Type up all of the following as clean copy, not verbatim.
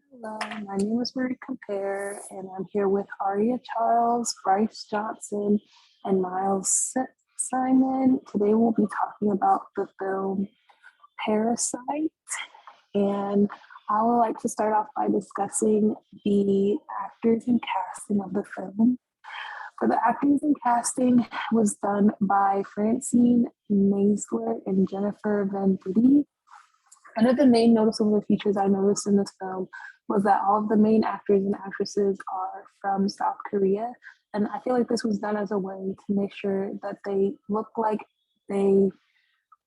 Hello, my name is Marie Compare, and I'm here with Aria Charles, Bryce Johnson, and Simon. Today we'll be talking about the film Parasite, and I would like to start off by discussing the actors and casting of the film. For the actors and casting was done by Francine Maisler and Jennifer Van Didi. One of the main noticeable features I noticed in this film was that all of the main actors and actresses are from South Korea. And I feel like this was done as a way to make sure that they look like they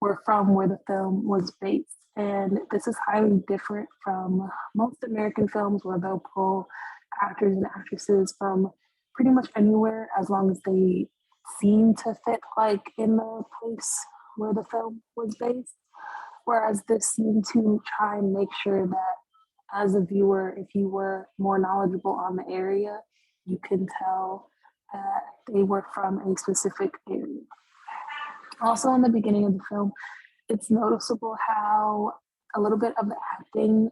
were from where the film was based. And this is highly different from most American films where they'll pull actors and actresses from pretty much anywhere as long as they seem to fit like in the place where the film was based. Whereas this seemed to try and make sure that as a viewer, if you were more knowledgeable on the area, you can tell that they were from a specific area. Also, in the beginning of the film, it's noticeable how a little bit of the acting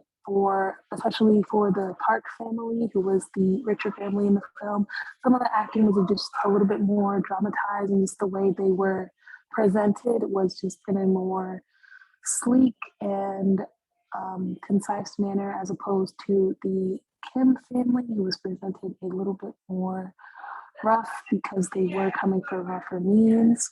especially for the Park family, who was the richer family in the film, some of the acting was just a little bit more dramatized, and just the way they were presented was just in a more sleek and concise manner, as opposed to the Kim family, who was presented a little bit more rough because they were coming for rougher means.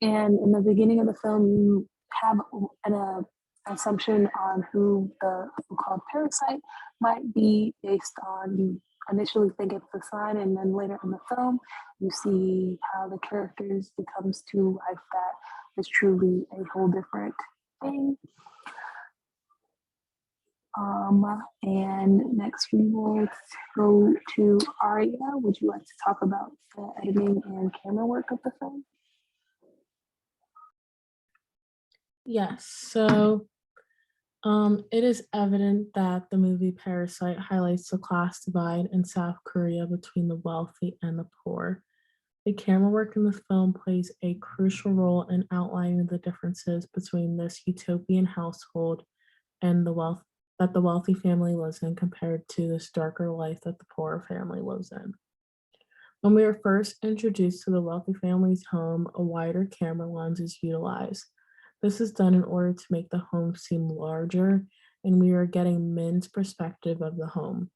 And in the beginning of the film, you have an assumption on who the so-called parasite might be based on. You initially think it's the son, and then later in the film, you see how the characters becomes to life that is truly a whole different thing. And next we will go to Aria. Would you like to talk about the editing and camera work of the film? Yes, so it is evident that the movie Parasite highlights the class divide in South Korea between the wealthy and the poor. The camera work in the film plays a crucial role in outlining the differences between this utopian household and the wealthy family lives in compared to this darker life that the poorer family lives in. When we are first introduced to the wealthy family's home, a wider camera lens is utilized. This is done in order to make the home seem larger, and we are getting Min's perspective of the home.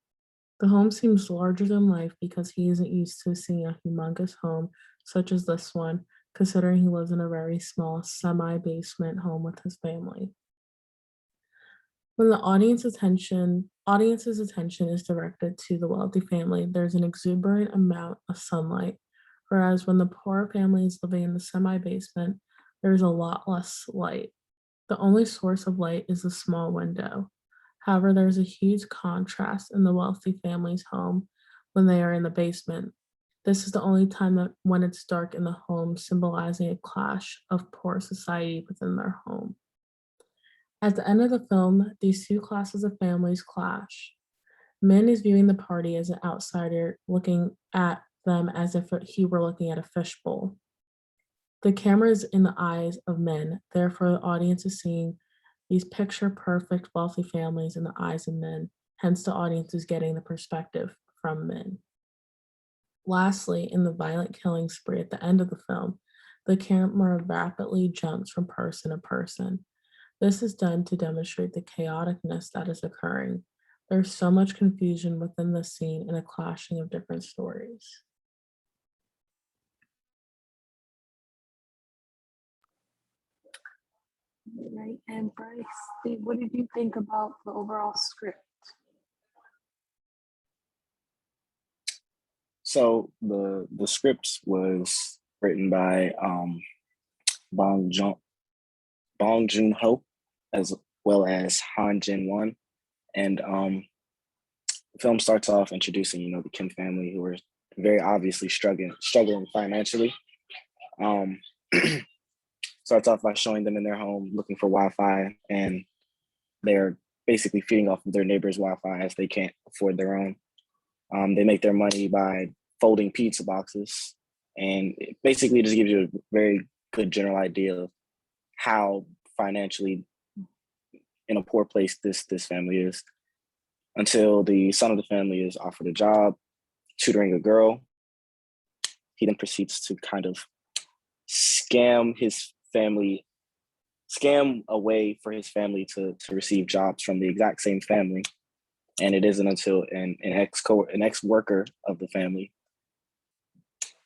The home seems larger than life because he isn't used to seeing a humongous home such as this one, considering he lives in a very small semi-basement home with his family. When the audience's attention is directed to the wealthy family, there's an exuberant amount of sunlight, whereas when the poor family is living in the semi-basement, there's a lot less light. The only source of light is a small window. However, there's a huge contrast in the wealthy family's home when they are in the basement. This is the only time that when it's dark in the home, symbolizing a clash of poor society within their home. At the end of the film, these two classes of families clash. Min is viewing the party as an outsider, looking at them as if he were looking at a fishbowl. The camera is in the eyes of Min, therefore the audience is seeing these picture-perfect wealthy families in the eyes of Min, hence the audience is getting the perspective from Min. Lastly, in the violent killing spree at the end of the film, the camera rapidly jumps from person to person. This is done to demonstrate the chaoticness that is occurring. There's so much confusion within the scene and a clashing of different stories. Right, and Bryce, what did you think about the overall script? So the script was written by Bong Joon Bong Joon Ho, as well as Han Jin Won, and the film starts off introducing the Kim family, who are very obviously struggling financially. Um, starts off by showing them in their home looking for Wi-Fi, and they're basically feeding off of their neighbors' Wi-Fi as they can't afford their own. They make their money by folding pizza boxes, and it basically just gives you a very good general idea of how financially in a poor place this family is. until the son of the family is offered a job tutoring a girl. He then proceeds to kind of scam a way for his family to receive jobs from the exact same family. And it isn't until an ex-worker of the family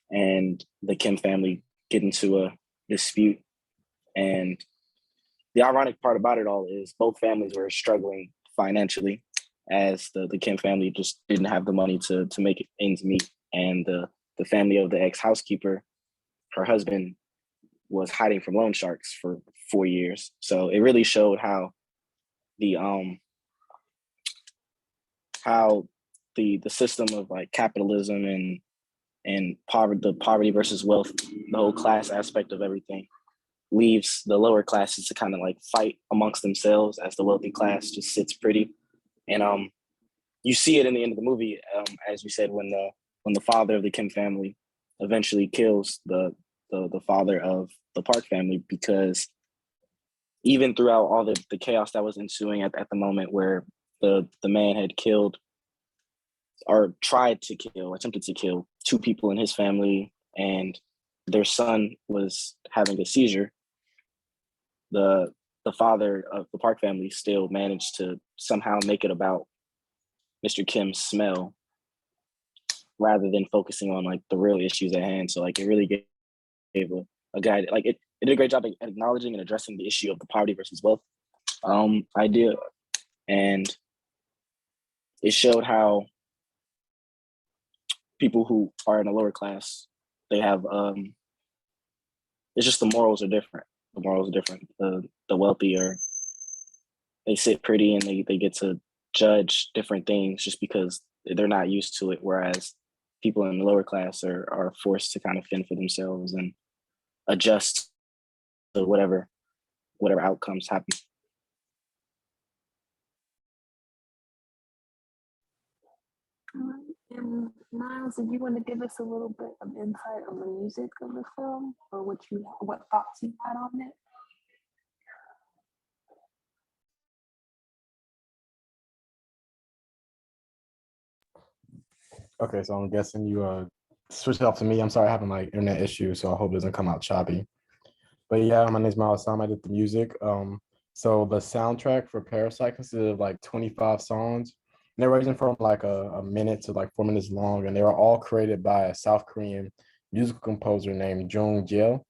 and the Kim family get into a dispute. And the ironic part about it all is both families were struggling financially, as the Kim family just didn't have the money to make ends meet. And the family of the ex-housekeeper, her husband, was hiding from loan sharks for 4 years. So it really showed how the system of like capitalism and poverty versus wealth, the whole class aspect of everything, leaves the lower classes to kind of like fight amongst themselves as the wealthy class just sits pretty. And you see it in the end of the movie, as you said, when the father of the Kim family eventually kills the father of the Park family, because even throughout all the chaos that was ensuing at the moment where the man had killed or attempted to kill 2 people in his family, and their son was having a seizure, the father of the Park family still managed to somehow make it about Mr. Kim's smell rather than focusing on like the real issues at hand. So like it really gave a guide, like it did a great job at acknowledging and addressing the issue of the poverty versus wealth idea. And it showed how people who are in a lower class, they have it's just the morals are different. The morals are different. The wealthy they sit pretty and they get to judge different things just because they're not used to it. Whereas people in the lower class are forced to kind of fend for themselves and adjust to whatever outcomes happen. And Miles, did you want to give us a little bit of insight on the music of the film, or what thoughts you had on it? Okay, so I'm guessing you switched it off to me. I'm sorry, I having like internet issues, so I hope it doesn't come out choppy. But yeah, my name is Miles Sam. I did the music. So the soundtrack for Parasite consisted of like 25 songs. And they ranging from like a minute to like 4 minutes long, and they were all created by a South Korean musical composer named Jung Jae.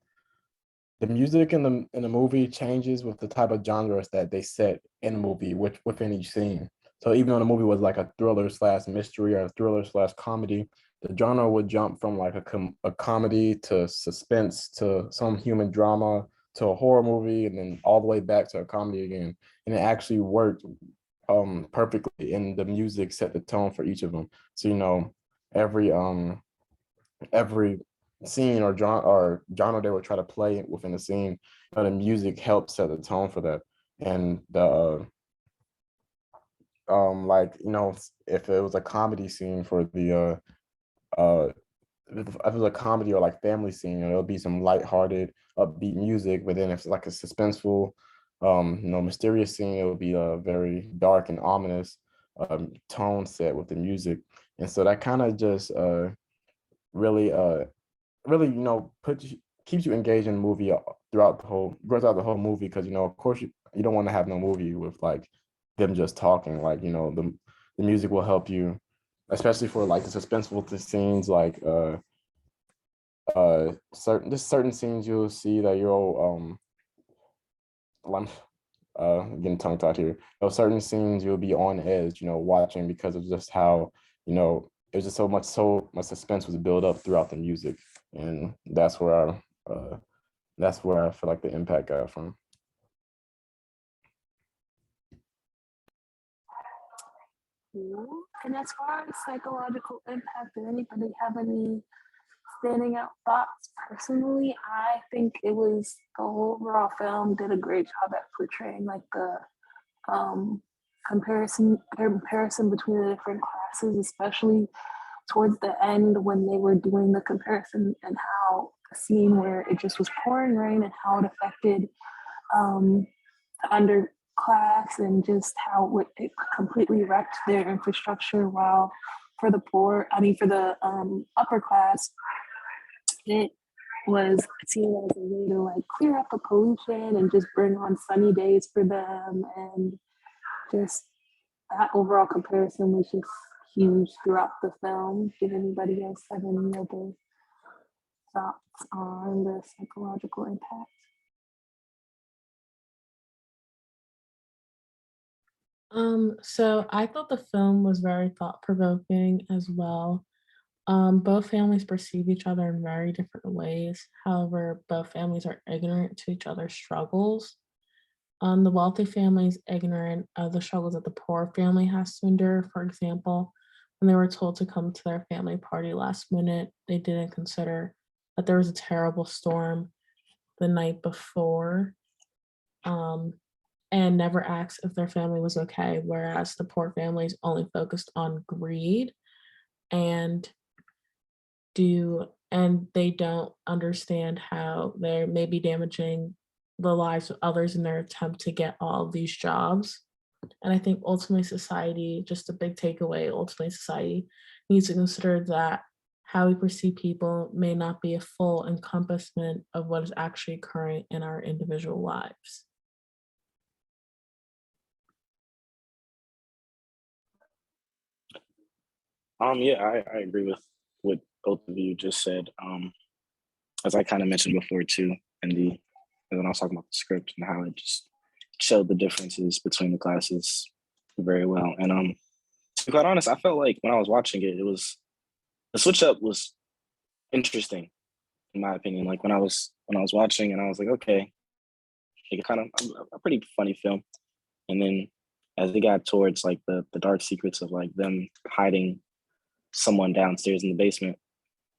The music in the movie changes with the type of genres that they set in the movie within each scene. So even though the movie was like a thriller slash mystery or a thriller slash comedy, the genre would jump from like a comedy to suspense to some human drama to a horror movie and then all the way back to a comedy again. And it actually worked perfectly, and the music set the tone for each of them. So every every scene or genre they would try to play within the scene, the music helps set the tone for that. And the like if it was a comedy scene for the if it was a comedy or like family scene, there'll be some lighthearted, upbeat music. But then if it's like a suspenseful, mysterious scene, it would be a very dark and ominous tone set with the music. And so that kind of just really really keeps you engaged in the movie throughout the whole movie, because of course you don't want to have no movie with like them just talking. Like the music will help you, especially for like the suspenseful scenes, like certain scenes you'll see that you'll I'm getting tongue tied here. Certain scenes you'll be on edge, watching, because of just how there's just so much suspense was built up throughout the music. And that's where I feel like the impact got from. And as far as psychological impact, did anybody have any standing out thoughts? Personally, I think the whole overall film did a great job at portraying like the comparison between the different classes, especially towards the end when they were doing the comparison, and how a scene where it just was pouring rain and how it affected the class and just how it completely wrecked their infrastructure. While for the for the upper class, it was seen as a way to like clear up the pollution and just bring on sunny days for them. And just that overall comparison was just huge throughout the film. Did anybody else have any other thoughts on the psychological impact? So I thought the film was very thought-provoking as well. Both families perceive each other in very different ways. However, both families are ignorant to each other's struggles. The wealthy family is ignorant of the struggles that the poor family has to endure. For example, when they were told to come to their family party last minute, they didn't consider that there was a terrible storm the night before, and never asked if their family was okay, whereas the poor families only focused on greed and they don't understand how they may be damaging the lives of others in their attempt to get all of these jobs. And I think ultimately society, just a big takeaway, ultimately society needs to consider that how we perceive people may not be a full encompassment of what is actually occurring in our individual lives. Yeah, I agree with what both of you just said. As I kind of mentioned before too, when I was talking about the script and how it just showed the differences between the classes very well. And to be quite honest, I felt like when I was watching it, the switch up was interesting, in my opinion. Like when I was watching and I was like, okay, it kind of a pretty funny film. And then as it got towards like the dark secrets of like them hiding someone downstairs in the basement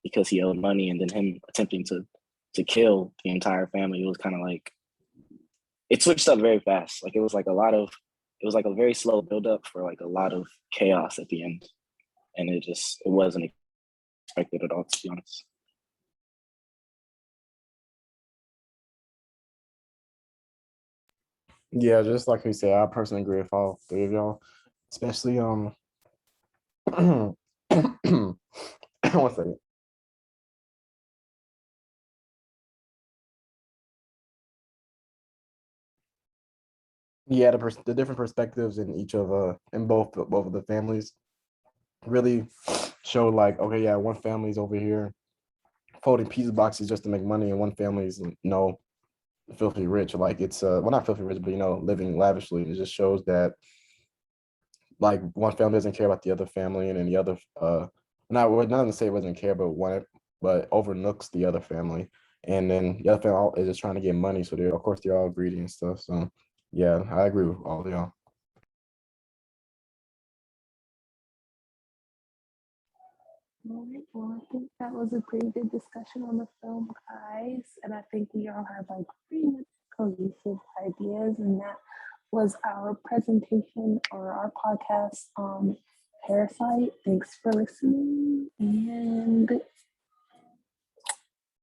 because he owed money, and then him attempting to kill the entire family, it was kind of like it switched up very fast. Like it was like a very slow buildup for like a lot of chaos at the end, and it wasn't expected at all, to be honest. Yeah, just like we said, I personally agree with all three of y'all, especially one second. Yeah, the different perspectives in each of in both of the families really showed like, okay, yeah, one family's over here folding pizza boxes just to make money, and one family's filthy rich. Like it's well, not filthy rich, but living lavishly. It just shows that like one family doesn't care about the other family, and then the other not to say it doesn't care, but overlooks the other family, and then the other family is just trying to get money. So of course they're all greedy and stuff. So yeah, I agree with all of y'all. All right, well, I think that was a pretty good discussion on the film, guys. And I think we all have like pretty much cohesive ideas. And that was our presentation or our podcast on Parasite. Thanks for listening and